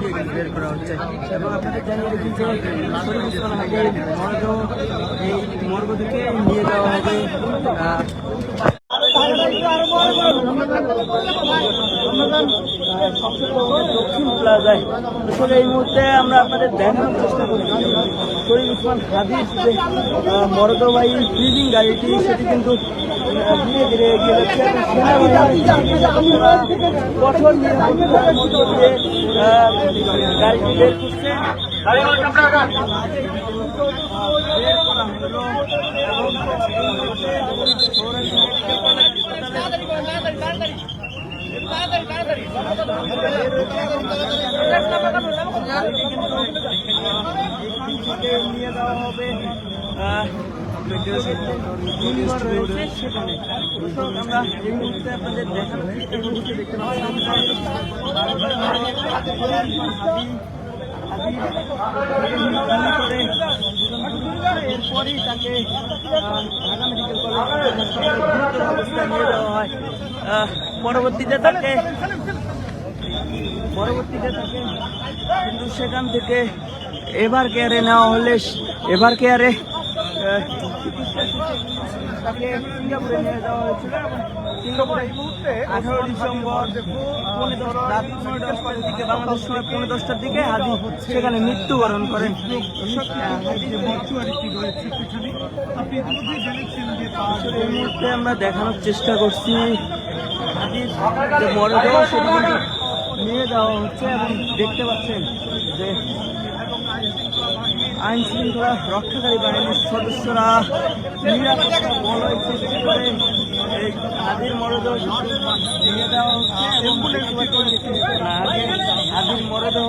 দিয়ে কিন্তু বের করা হচ্ছে। এবং আপনাদের জানিয়ে রাখি যে শরীফ ওসমান হাদির মরদেহ এই মর্গ থেকে নিয়ে যাওয়া হবে দক্ষিণ প্লাজায়। আসলে এই মুহূর্তে আমরা আপনাদের দেখানোর চেষ্টা করছি শরীফ ওসমান হাদির যে মরদেহবাহী ফ্রিজিং গাড়িটি, সেটি কিন্তু ধীরে ধীরে এগিয়ে যাচ্ছে। কঠোর নিরাপত্তার মধ্য দিয়ে গাড়িটি বের করছে। নিয়ে যাওয়া হবে সেখানে। আমরা এই মুহূর্তে আপনাদের দেখানোর চেষ্টা করছি। দেখতে এরপরই তাকে ঢাকা মেডিকেল কলেজ অবস্থায় নিয়ে যাওয়া হয়। পরবর্তীতে তাকে কিন্তু সেখান থেকে এভার কেয়ারে নেওয়া হলে এভার কেয়ারে তাকে সিঙ্গাপুরে নিয়ে যাওয়া হয়েছিল। সিঙ্গাপুরে 18 ডিসেম্বর রাত 9টার দিকে, বাংলাদেশ সময় 10:30টার দিকে হাদি সেখানে মৃত্যুবরণ করেন। এই মুহূর্তে আমরা দেখানোর চেষ্টা করছি হাদির যে মরদেহ সেটি নিয়ে যাওয়া হচ্ছে। এবং দেখতে পাচ্ছেন যে আইন শৃঙ্খলা রক্ষাকারী বাহিনীর সদস্যরা নিরাপত্তা বলয় সৃষ্টি করে এই হাদির মরদেহ নিয়ে যাওয়া হচ্ছে। এবং হাদির মরদেহ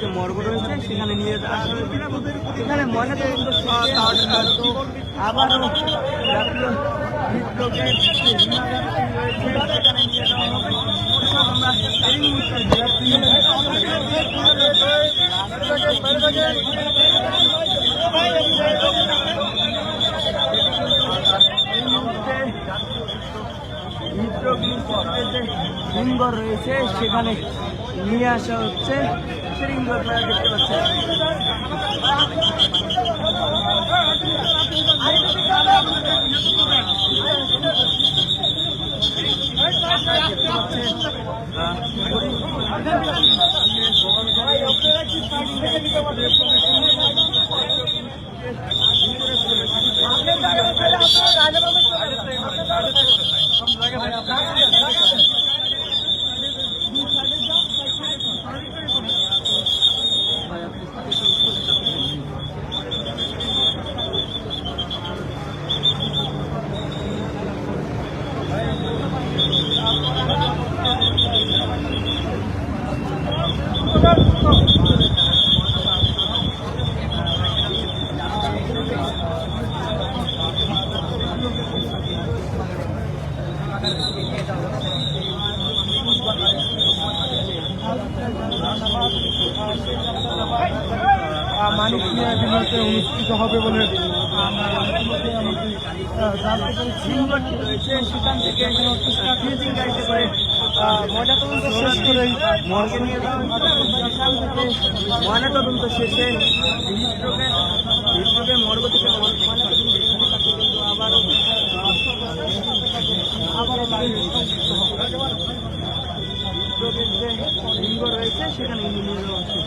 যে মর্গ রয়েছে সেখানে নিয়ে আসা হয়েছিল। সেখানে ময়নাতদন্ত আবারও জাতীয় হৃদরোগের সেখানে নিয়ে যাওয়া হবে। আমরা এই মুহূর্তে হিমঘর রয়েছে সেখানে নিয়ে আসা হচ্ছে। হিমঘর আপনারা দেখতে পাচ্ছেন। মানিক মিয়া বিমানতে অনুষ্ঠিত হবে বলে রয়েছে। সেখান থেকে গাড়িতে করে ময়নাতদন্ত শেষ করেই মর্গে নিয়ে যাওয়া ময়নাতদন্ত শেষে হৃদরোগে মর্গ থেকে আবারও হৃদরোগের যে লিঙ্গ রয়েছে সেখানে নিয়ে যাওয়া হচ্ছে।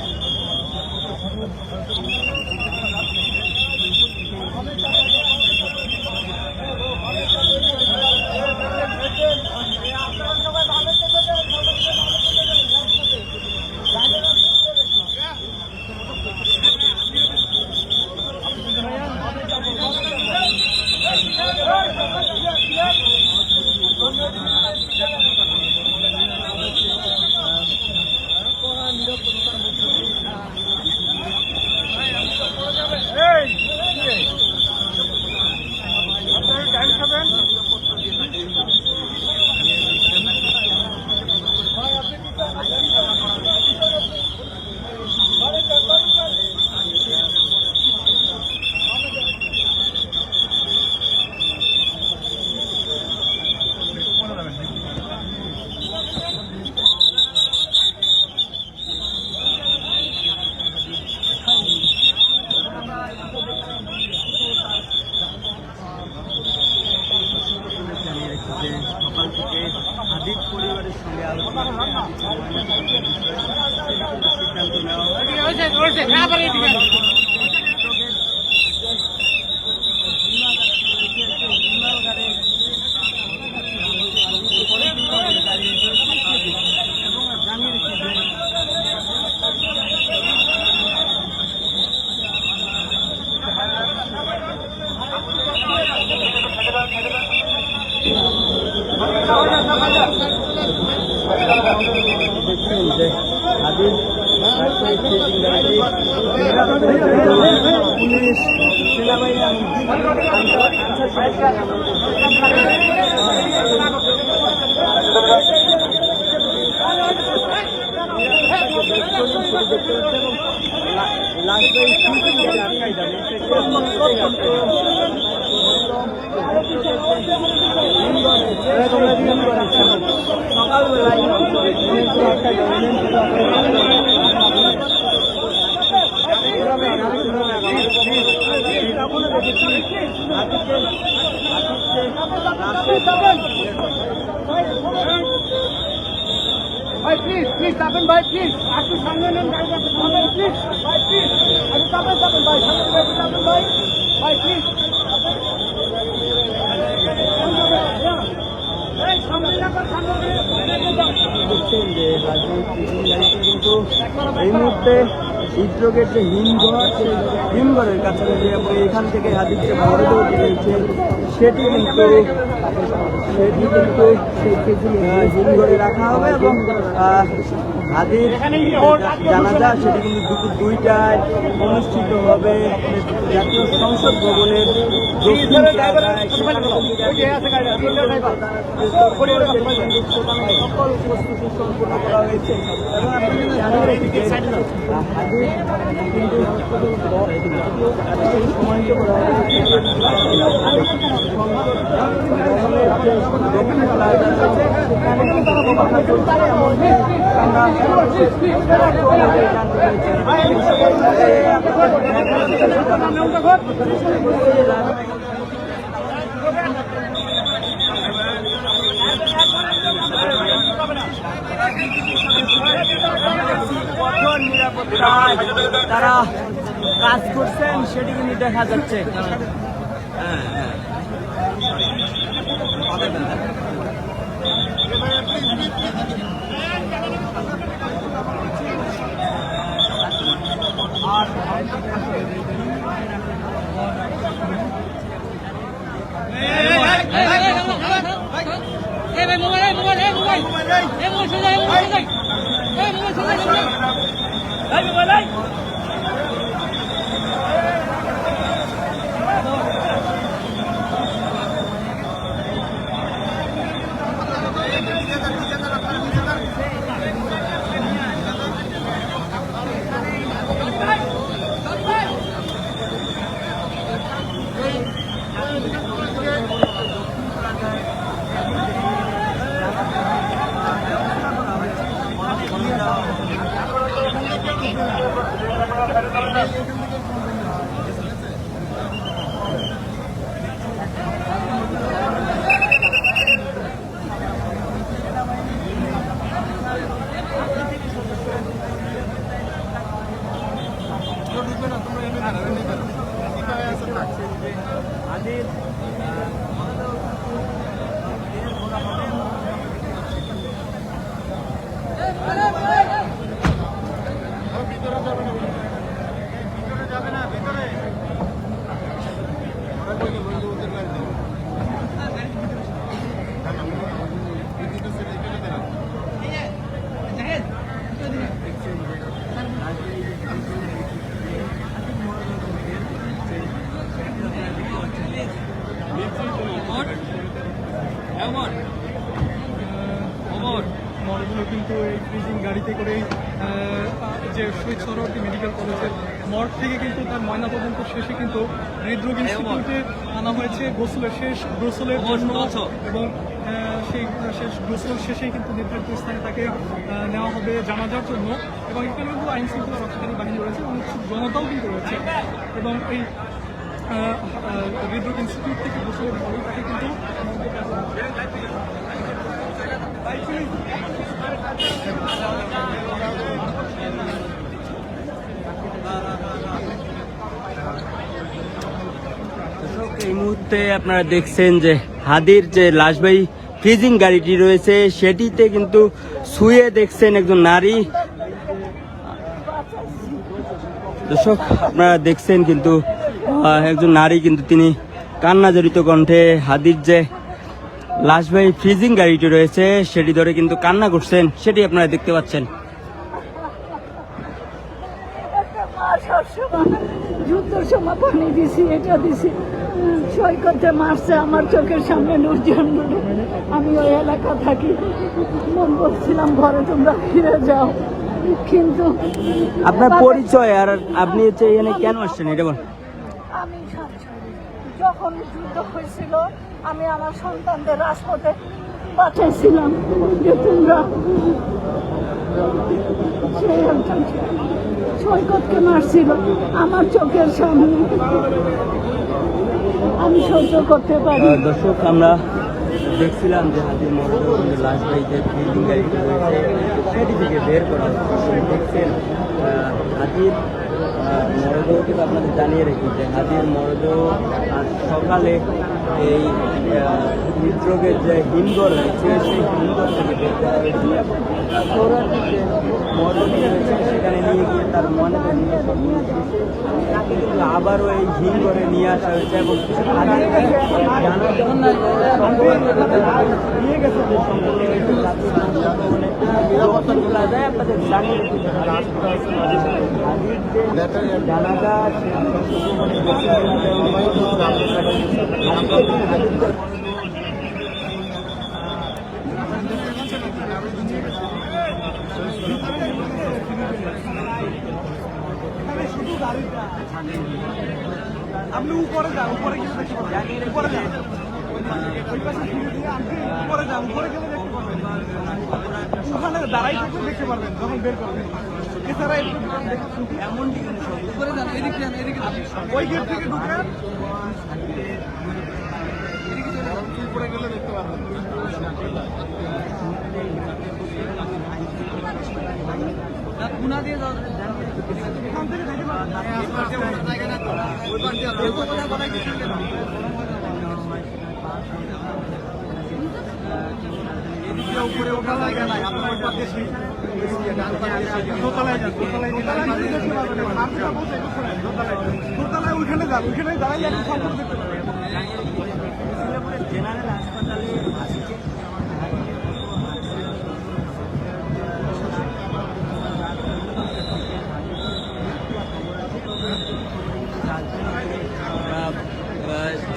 দেখছেন যে হাদির পুলিশ সেনাবাহিনী ভাই প্লিজ প্লিজ যাবেন ভাই প্লিজ একটু সামনে নেন প্লিজ ভাই প্লিজ একটু যাবেন ভাই যাবেন ভাই ভাই প্লিজ দেখছেন যে কিন্তু এই মুহূর্তে হৃদরোগের যে হিমঘরের কাছে যে এখান থেকে হাদির যে মরদেহ রয়েছে সেটি কিন্তু হিমঘরে রাখা হবে এবং হাদির জানাজা সেটি কিন্তু দুপুর 2টায় অনুষ্ঠিত হবে জাতীয় সংসদ ভবনের দক্ষিণ চারটায়। সকল প্রস্তুতি সম্পূর্ণ করা হয়েছে এবং আপনি যদি জানেন হাদির কিন্তু সমাহিত করা হবে দক্ষিণ প্লাজা রয়েছে সেখানে কিন্তু কথা চলছে আমরা কঠোর নিরাপত্তায় তারা কাজ করছেন সেটি কিন্তু দেখা যাচ্ছে। মরগুলো কিন্তু এই ফ্রিজিং গাড়িতে করেই যে শহীদ সোহরাওয়ার্দী মেডিকেল কলেজের মর্গ থেকে কিন্তু তার ময়নাতদন্ত শেষে কিন্তু হৃদরোগ ইনস্টিটিউটে আনা হয়েছে গোসলের জন্য এবং সেই শেষ গোসল শেষেই কিন্তু নির্ধারিত স্থানে তাকে নেওয়া হবে জানাজার জন্য এবং এখানে কিন্তু আইন শৃঙ্খলা রক্ষাকারী বাহিনী রয়েছে এবং জনতাও কিন্তু রয়েছে এবং এই হৃদরোগ ইনস্টিটিউট থেকে গোসলের পরেই তাকে কিন্তু এই মুহূর্তে আপনারা দেখছেন যে হাদির যে লাশবাহী ফ্রিজিং গাড়িটি রয়েছে সেটিতে কিন্তু শুয়ে দেখছেন একজন নারী। দর্শক আপনারা দেখছেন কিন্তু একজন নারী কিন্তু তিনি কান্না জড়িত কণ্ঠে হাদির যে লাশবাহী ফ্রিজিং গাড়িটি রয়েছে সেটি ধরে কিন্তু কান্না করছেন, সেটি আপনারা দেখতে পাচ্ছেন। যুদ্ধের সময় পানি দিছি, এটা দিছি, সৈকতে মারছে আমার চোখের সামনে নুরজান। আমি ওই এলাকা থাকি, মন বলছিলাম ঘরে তোমরা ফিরে যাও, কিন্তু আপনার পরিচয় আর আপনি হচ্ছে এখানে কেন আসছেন এটা বল। আমি যখন যুদ্ধ হয়েছিল আমি আমার সন্তানদের রাজপথে পাঠাইছিলাম যে তোমরা সেই একজন সৈকতকে মারছিল আমার চোখের সামনে, আমি সহ্য করতে পারি। দর্শক আমরা দেখছিলাম যে হাতির মরদেহ লাশবাহীতে ফ্রিজিং গাড়িটি রয়েছে সেটি থেকে বের করা হচ্ছে। দেখছেন হাতির মরদেহ কিন্তু আপনাদের জানিয়ে রেখি যে হাতির মরদেহ আজ সকালে এই হৃদরোগের যে হিমঘর রয়েছে সেই হিমঘর থেকে বের করা হয়েছে এবং সৌরাটির যে মরদেহ রয়েছে সেখানে নিয়ে গিয়ে তার ময়নাতদন্ত সম্পূর্ণ শেষে তাকে কিন্তু আবারও এই হিমঘরে নিয়ে আসা হয়েছে এবং নিয়ে গেছে যে সম্পূর্ণ নিরাপত্তা তোলা যায়। আপনাদের জানিয়ে রেখে জানাজা আপনি উপরে যান, উপরে গেলে দেখতে পাবেন, উপরে যান, ওই পাশে ফিরে দিয়ে আপনি উপরে যান, উপরে গেলে দেখতে পাবেন, ওখানে দাঁড়াই থাকলে দেখতে পারবেন যখন বের করবেন। এছাড়া এমন উপরে যান, এদিকে যান, এদিকে ওই গেট থেকে ঢুকেন, উপরে গেলে দেখতে পারবেন। গুনা দিয়ে যাও, এখান থেকে দেখতে পারবেন। উপরে ওঠা জায়গা নাই, আপনার দোতলায় ওইখানে যান, ওইখানে দাঁড়াই আপনি সম্পূর্ণ দেখতে পাবেন। জেনারেল হাসপাতালে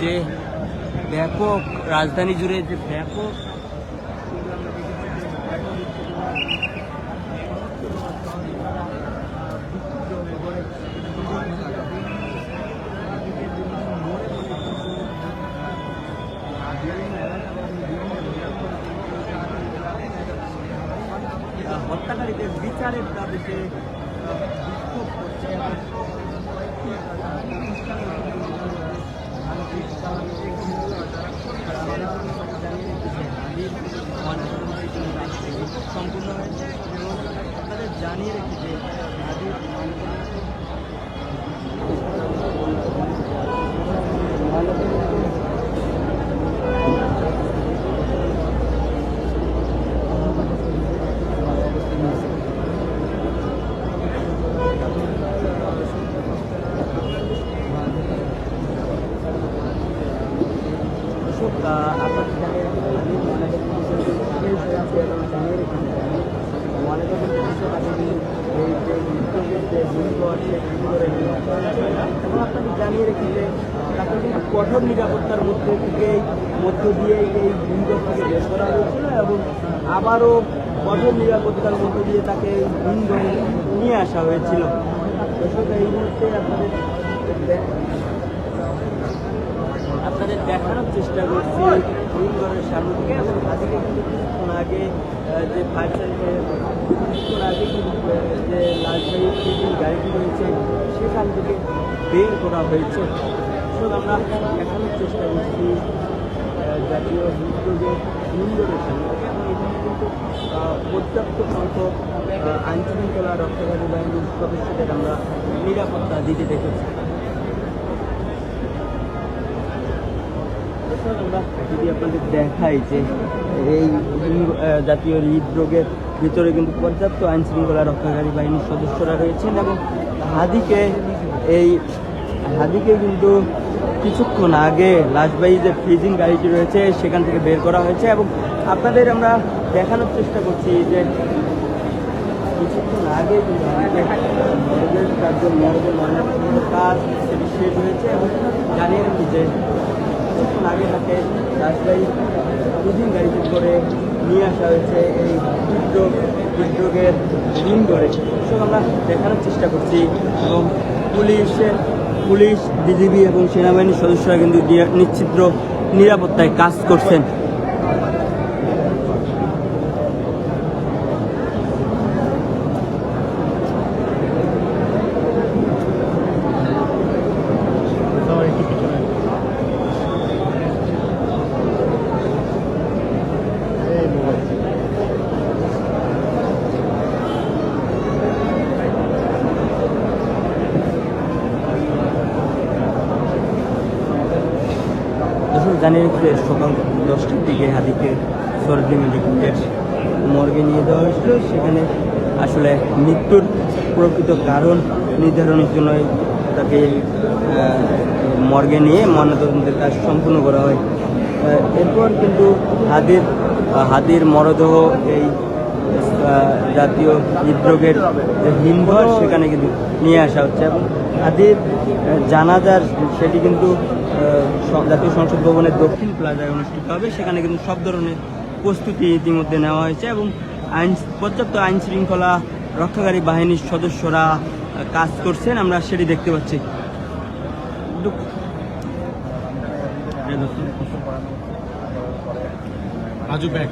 যে ব্যাপক রাজধানী জুড়ে যে ব্যাপক হত্যাকারীদের বিচারের দাবিতে বিক্ষোভ করছে। সম্পূর্ণ হয়েছে এবং আপনাদের জানিয়ে রেখেছে জানিয়ে রেখে যে তাকে কিন্তু কঠোর নিরাপত্তার মধ্য দিয়ে এই হিমঘর থেকে বের করা হয়েছিল এবং আবারও কঠোর নিরাপত্তার মধ্য দিয়ে তাকে হিমঘরে নিয়ে আসা হয়েছিল। দর্শক এই মুহূর্তে আপনাদের দেখানোর চেষ্টা করছি হিমঘরের সামনে থেকে এবং তাদেরকে কিন্তু কিছুক্ষণ আগে যে ফায়ার সার্ভিসের কিছুক্ষণ আগে যে লাশবাহী ফ্রিজিং গাড়িটি রয়েছে সেখান থেকে বের করা হয়েছে। আমরা দেখানোর চেষ্টা করছি জাতীয় হৃদরোগের হিমঘরের সামনে থেকে এবং এখানে কিন্তু পর্যাপ্ত সংখ্যক আইনশৃঙ্খলা রক্ষাকারী বাহিনীর সদস্যদের আমরা নিরাপত্তা দিতে দেখেছি। দর্শক, আমরা যদি আপনাদের দেখাই যে এই জাতীয় হৃদরোগের ভিতরে কিন্তু পর্যাপ্ত আইন শৃঙ্খলা রক্ষাকারী বাহিনীর সদস্যরা রয়েছেন এবং হাদিকে কিন্তু কিছুক্ষণ আগে লাশবাহী যে ফ্রিজিং গাড়িটি রয়েছে সেখান থেকে বের করা হয়েছে এবং আপনাদের আমরা দেখানোর চেষ্টা করছি যে কিছুক্ষণ আগে কিন্তু মরদের কাজ সেটি শেষ হয়েছে এবং জানিয়ে রাখি যে কিছুক্ষণ আগে তাকে লাশবাহী ফ্রিজিং গাড়িতে করে নিয়ে আসা হয়েছে এই হৃদরোগের ঋণ করে। সব আমরা দেখানোর চেষ্টা করছি এবং পুলিশ বিজিবি এবং সেনাবাহিনীর সদস্যরা কিন্তু নিশ্চিদ্র নিরাপত্তায় কাজ করছেন। জানিয়ে রাখতে সকাল 10টার দিকে হাদিকে সরকারি মেডিকেলের মর্গে নিয়ে যাওয়া হয়েছিল। সেখানে আসলে মৃত্যুর প্রকৃত কারণ নির্ধারণের জন্য তাকে মর্গে নিয়ে ময়নাতদন্তের কাজ সম্পূর্ণ করা হয়। এরপর কিন্তু হাদির মরদেহ এই জাতীয় হৃদরোগের যে হিমঘর সেখানে কিন্তু নিয়ে আসা হচ্ছে এবং হাদির জানাজার সেটি কিন্তু জাতীয় সংসদ ভবনের দক্ষিণ প্লাজায় অনুষ্ঠিত হবে। সেখানে কিন্তু সব ধরনের প্রস্তুতি ইতিমধ্যে নেওয়া হয়েছে এবং পর্যাপ্ত আইন শৃঙ্খলা রক্ষাকারী বাহিনীর সদস্যরা কাজ করছেন, আমরা সেটি দেখতে পাচ্ছি। রাজু ব্যাগ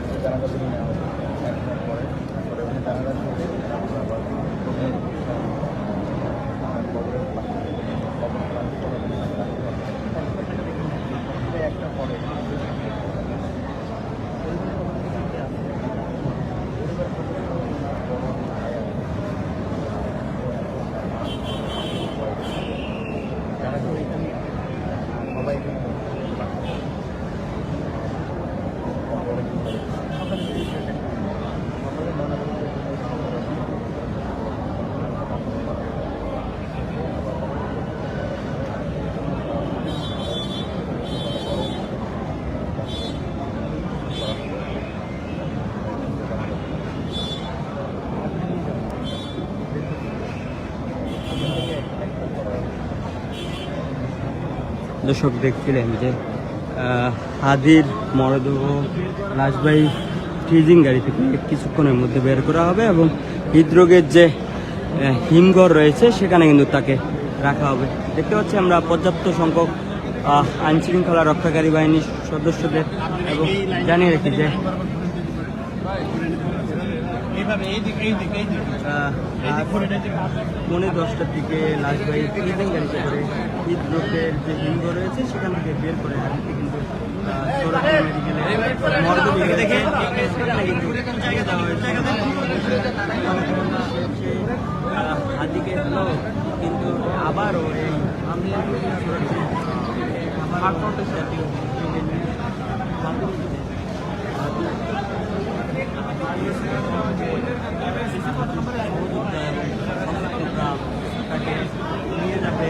দর্শক দেখছিলেন যে হাদির মরদেহ লাশবাহী ফ্রিজিং গাড়ি থেকে কিছুক্ষণের মধ্যে বের করা হবে এবং হৃদরোগের যে হিমঘর রয়েছে সেখানে কিন্তু তাকে রাখা হবে। দেখতে পাচ্ছি আমরা পর্যাপ্ত সংখ্যক আইন শৃঙ্খলা রক্ষাকারী বাহিনীর সদস্যদের এবং জানিয়ে রাখি যে পৌনে 10টার দিকে লাশবাহী ফ্রিজিং গাড়িতে করে হৃদরোগের যে হিমঘর রয়েছে সেখান থেকে বের করে হাদিকে কিন্তু সরকারি মেডিকেলে মর্গে নিয়ে যাওয়া হয়েছে। হাদিকে কিন্তু আবারও এই তাকে নিয়ে যাবে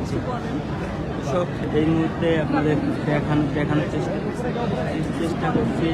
কিছু করেন। সব এই মুহূর্তে আপনাদের দেখানোর চেষ্টা করছি